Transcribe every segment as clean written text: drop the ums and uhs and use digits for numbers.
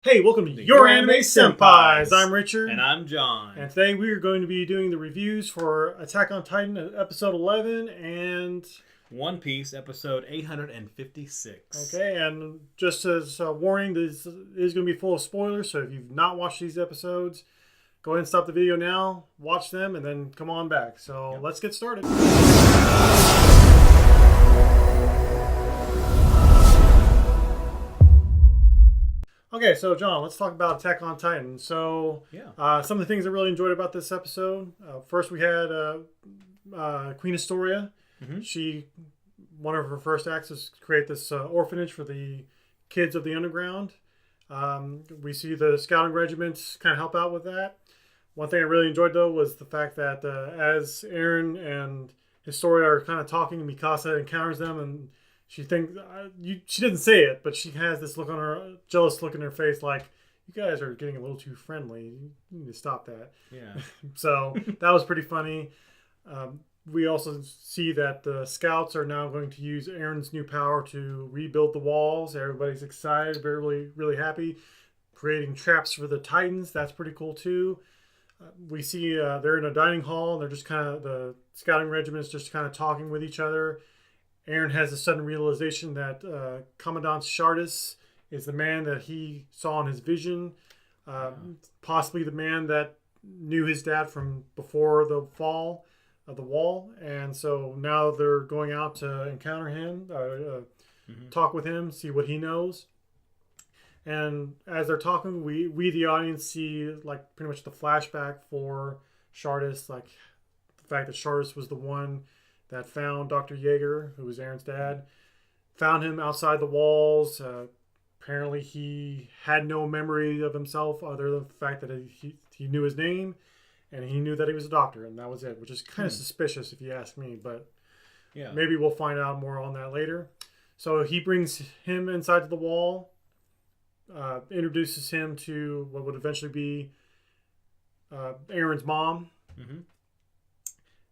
Hey, welcome to Your Anime Senpais. I'm Richard. And I'm John. And today we are going to be doing the reviews for Attack on Titan episode 11 and... One Piece episode 856. Okay, and just as a warning, this is going to be full of spoilers, so if you've not watched these episodes, go ahead and stop the video now, watch them, and then come on back. So Let's get started. Okay, so John, let's talk about Attack on Titan. So, some of the things I really enjoyed about this episode. First, we had Queen Astoria. Mm-hmm. One of her first acts is to create this orphanage for the kids of the underground. We see the scouting regiments kind of help out with that. One thing I really enjoyed, though, was the fact that as Eren and Historia are kind of talking, Mikasa encounters them, and she thinks she didn't say it, but she has this look on her, jealous look in her face, like, you guys are getting a little too friendly. You need to stop that. Yeah. So that was pretty funny. We also see that the scouts are now going to use Eren's new power to rebuild the walls. Everybody's excited, really, really happy. Creating traps for the Titans. That's pretty cool too. We see they're in a dining hall, and they're just kind of, the scouting regiments just kind of talking with each other. Eren has a sudden realization that Commandant Shardas is the man that he saw in his vision. Possibly the man that knew his dad from before the fall of the wall. And so now they're going out to encounter him, talk with him, see what he knows. And as they're talking, we the audience see like pretty much the flashback for Shardas, like the fact that Shardas was the one that found Dr. Yeager, who was Eren's dad, found him outside the walls. Apparently he had no memory of himself other than the fact that he knew his name and he knew that he was a doctor, and that was it, which is kind of suspicious if you ask me, but maybe we'll find out more on that later. So he brings him inside the wall, introduces him to what would eventually be Eren's mom. Mm-hmm.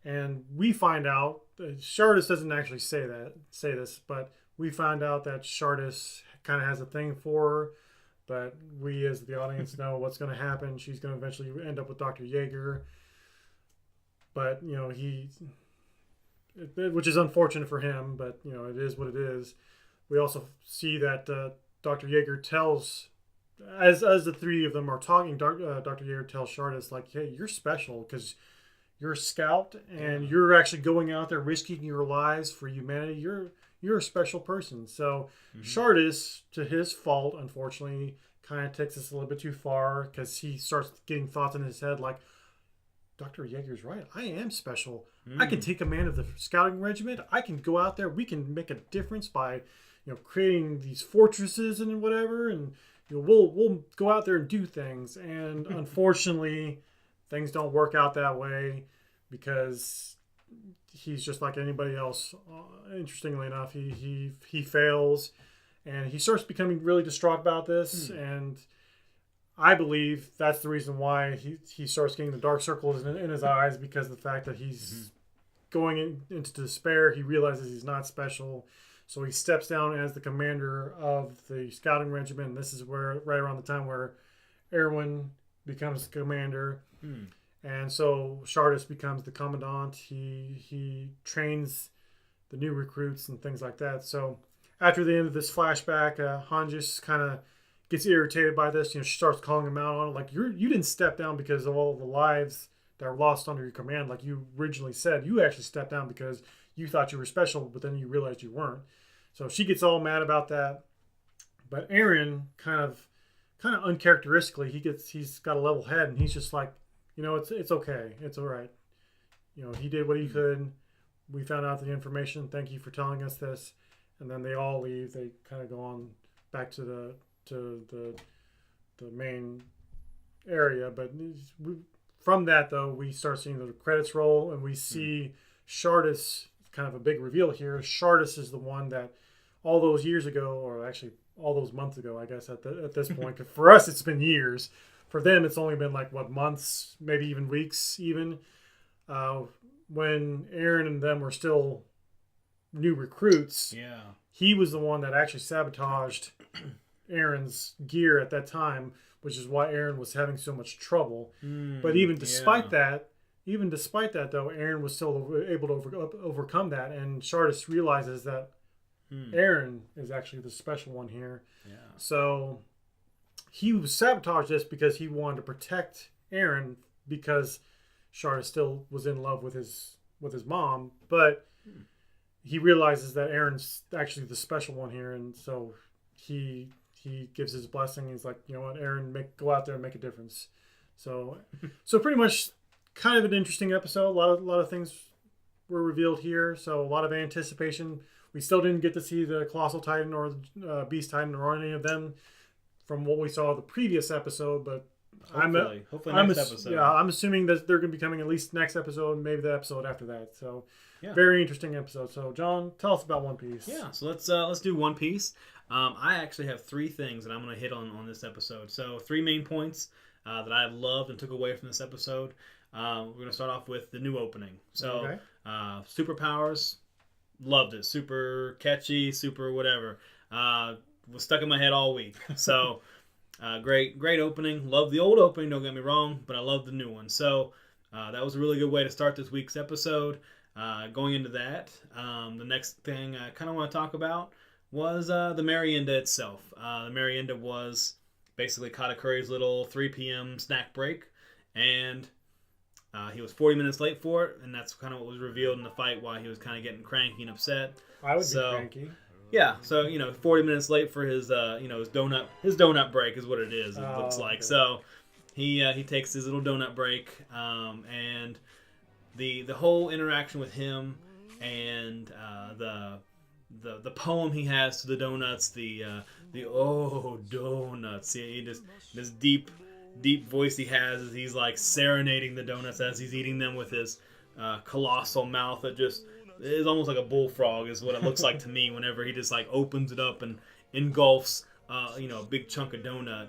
And we find out, Shardas doesn't actually say this, but we find out that Shardas kind of has a thing for her, but we as the audience know what's going to happen. She's going to eventually end up with Dr. Yeager. But, which is unfortunate for him, but, it is what it is. We also see that Dr. Yeager tells, as the three of them are talking, Dr. Yeager tells Shardas, like, hey, you're special because you're a scout and you're actually going out there risking your lives for humanity. You're a special person. So Shardas, to his fault, unfortunately, kind of takes this a little bit too far because he starts getting thoughts in his head like, Dr. Yeager's right. I am special. I can take command of the scouting regiment. I can go out there. We can make a difference by, creating these fortresses and whatever. And we'll go out there and do things. And unfortunately, things don't work out that way because he's just like anybody else. Interestingly enough, he fails, and he starts becoming really distraught about this. And I believe that's the reason why he starts getting the dark circles in his eyes, because of the fact that he's going into despair. He realizes he's not special, so he steps down as the commander of the scouting regiment. And this is where right around the time where Erwin becomes commander. And so Shardas becomes the commandant. He trains the new recruits and things like that. So after the end of this flashback, Hanjis kind of gets irritated by this. She starts calling him out on it. Like, you didn't step down because of all the lives that were lost under your command. Like you originally said, you actually stepped down because you thought you were special, but then you realized you weren't. So she gets all mad about that. But Eren kind of uncharacteristically, he's got a level head, and he's just like, it's okay. It's all right. He did what he could. We found out the information. Thank you for telling us this. And then they all leave. They kind of go on back to the main area. But from that, though, we start seeing the credits roll, and we see Shardas, kind of a big reveal here. Shardas is the one that all those years ago, or actually all those months ago, I guess, at this point. 'Cause for us, it's been years. For them, it's only been like, months, maybe even weeks, even. When Eren and them were still new recruits, he was the one that actually sabotaged Aaron's gear at that time, which is why Aaron was having so much trouble. But even despite that though, Aaron was still able to overcome that, and Shardis realizes that Aaron is actually the special one here. Yeah. So he sabotaged this because he wanted to protect Aaron, because Shardis still was in love with his mom, but he realizes that Aaron's actually the special one here, and so he gives his blessing. He's like, you know what, Aaron, go out there and make a difference. So pretty much kind of an interesting episode. A lot of things were revealed here, so a lot of anticipation. We still didn't get to see the Colossal Titan or the Beast Titan or any of them from what we saw the previous episode, but hopefully next episode. Yeah, I'm assuming that they're going to be coming at least next episode, maybe the episode after that. So, yeah. Very interesting episode. So, John, tell us about One Piece. Yeah, so let's do One Piece. I actually have 3 things that I'm going to hit on this episode. So 3 main points that I loved and took away from this episode. We're going to start off with the new opening. So, superpowers, loved it. Super catchy, super whatever. Was stuck in my head all week. So, great opening. Love the old opening, don't get me wrong, but I love the new one. So, that was a really good way to start this week's episode. Going into that, the next thing I kind of want to talk about was the Merienda itself. The Merienda was basically Katakuri's little 3 p.m. snack break, and he was 40 minutes late for it, and that's kind of what was revealed in the fight, why he was kind of getting cranky and upset. I would be cranky. Yeah, so 40 minutes late for his his donut break is what it is. It looks like. Okay. So he takes his little donut break, and the whole interaction with him and the poem he has to the donuts, the oh donuts. He just this deep voice he has as he's like serenading the donuts as he's eating them with his colossal mouth that just is almost like a bullfrog is what it looks like to me whenever he just like opens it up and engulfs a big chunk of donut.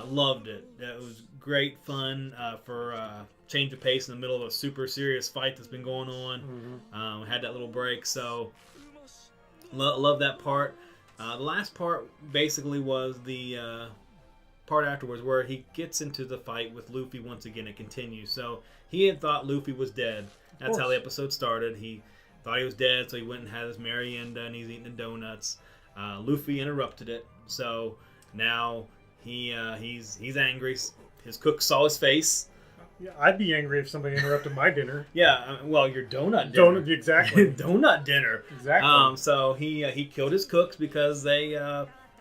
Loved it. It was great fun for change of pace in the middle of a super serious fight that's been going on. Had that little break, so love that part. The last part basically was the part afterwards where he gets into the fight with Luffy once again. It continues. So he had thought Luffy was dead. That's how the episode started. He thought he was dead, so he went and had his merienda and he's eating the donuts. Luffy interrupted it, so now he's angry. His cook saw his face. Yeah, I'd be angry if somebody interrupted my dinner. Yeah, well, your donut dinner. Exactly. Donut dinner. Exactly. So he killed his cooks because they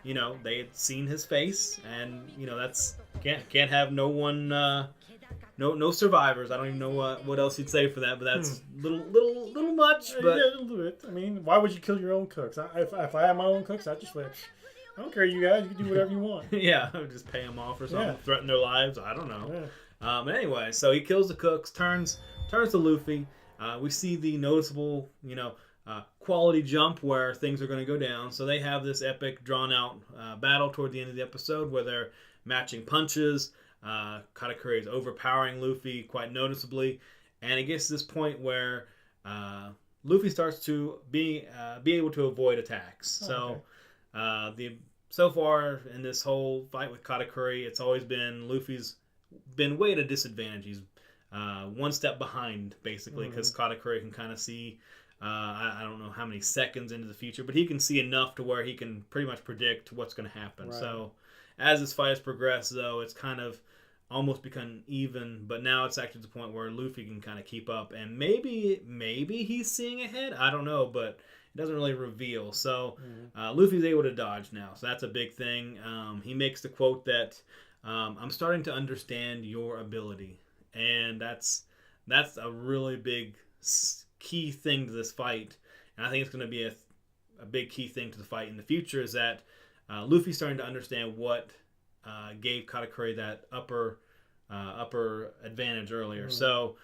they had seen his face, and that's can't have no one no survivors. I don't even know what else you'd say for that, but that's little much. But yeah, a little bit. I mean, why would you kill your own cooks? If I had my own cooks, I'd just like, I don't care, you guys. You can do whatever you want. Yeah, just pay them off or something. Yeah. Threaten their lives. I don't know. Yeah. But anyway, so he kills the cooks, turns to Luffy. We see the noticeable, quality jump where things are going to go down. So they have this epic, drawn-out battle toward the end of the episode where they're matching punches. Katakuri is overpowering Luffy quite noticeably, and it gets to this point where Luffy starts to be able to avoid attacks. So far in this whole fight with Katakuri, it's always been Luffy's been way at a disadvantage. He's one step behind, basically, because Katakuri can kind of see, I don't know how many seconds into the future, but he can see enough to where he can pretty much predict what's going to happen. Right. So as this fight has progressed, though, it's kind of almost become even, but now it's actually to the point where Luffy can kind of keep up, and maybe he's seeing ahead. I don't know, but it doesn't really reveal. So Luffy's able to dodge now, so that's a big thing. He makes the quote that I'm starting to understand your ability, and that's a really big key thing to this fight, and I think it's going to be a big key thing to the fight in the future, is that Luffy's starting to understand what gave Katakuri that upper advantage earlier. So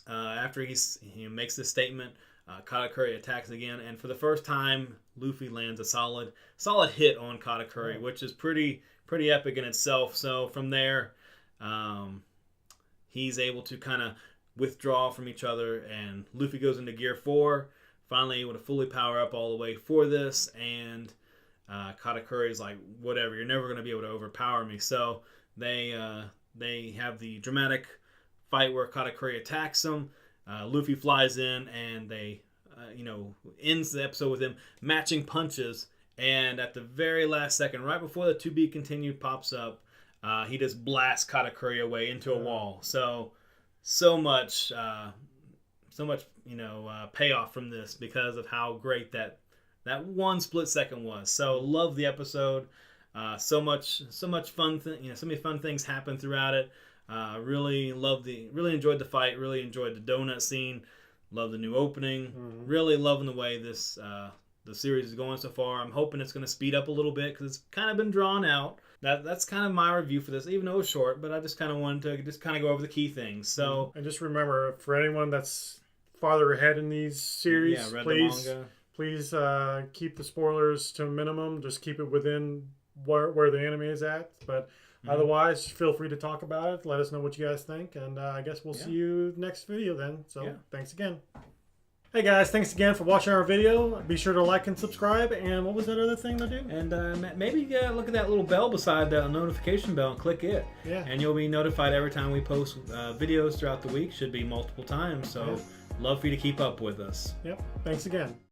after he makes this statement, Katakuri attacks again, and for the first time, Luffy lands a solid hit on Katakuri, which is pretty epic in itself. So from there, he's able to kind of withdraw from each other, and Luffy goes into Gear 4, finally able to fully power up all the way for this, and Katakuri is like, whatever, you're never going to be able to overpower me. So they have the dramatic fight where Katakuri attacks him. Luffy flies in, and they ends the episode with him matching punches. And at the very last second, right before the to be continued pops up, he just blasts Katakuri away into a wall. So much payoff from this because of how great that one split second was. So love the episode. So much fun so many fun things happen throughout it. Really enjoyed the fight. Really enjoyed the donut scene. Love the new opening. Mm-hmm. Really loving the way this the series is going so far. I'm hoping it's going to speed up a little bit because it's kind of been drawn out. That's kind of my review for this, even though it was short. But I just kind of wanted to just kind of go over the key things. So and just remember, for anyone that's farther ahead in these series, please keep the spoilers to a minimum. Just keep it within where the anime is at. But otherwise, feel free to talk about it. Let us know what you guys think. And I guess we'll see you next video then. So thanks again. Hey guys, thanks again for watching our video. Be sure to like and subscribe. And what was that other thing to do? And maybe look at that little bell beside the notification bell and click it. Yeah. And you'll be notified every time we post videos throughout the week. Should be multiple times. So love for you to keep up with us. Yep. Thanks again.